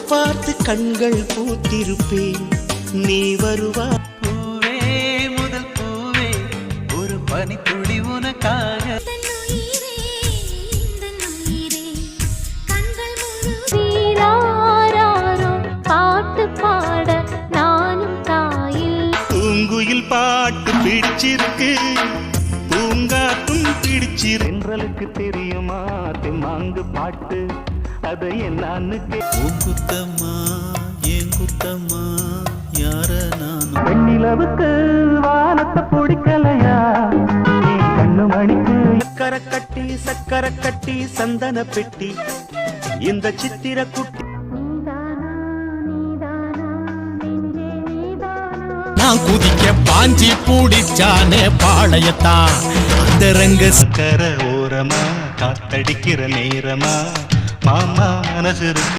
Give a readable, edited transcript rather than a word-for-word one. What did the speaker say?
பார்த்து கண்கள் பூத்திருப்பேன், நீ வருவா. பூவே முதல் பூவே, ஒரு பனித்துளி உனக்காக. பாட்டு பாட நானும் தாயில். பூங்குயில் பாட்டு பிடிச்சிருக்கு, பூங்காத்தும் பிடிச்சிருன்றலுக்கு தெரியுமா தெம்மாங்கு பாட்டு, அதை என்னான்னு குத்தம்மா ஏன் குத்தம்மா யார நானும். பெண்ணிலவுக்கு வானத்தை பிடிக்கலையா, கண்ணு மணிக்கு சக்கரை கட்டி சக்கரை கட்டி சந்தன பெட்டி, இந்த சித்திர குட்டி நான் குதிக்க பாஞ்சி பூடிச்சானே பாளையத்தான் அந்த ரங்க. கர ஓரமா காத்தடிக்கிற நேரமா மாமா மனசு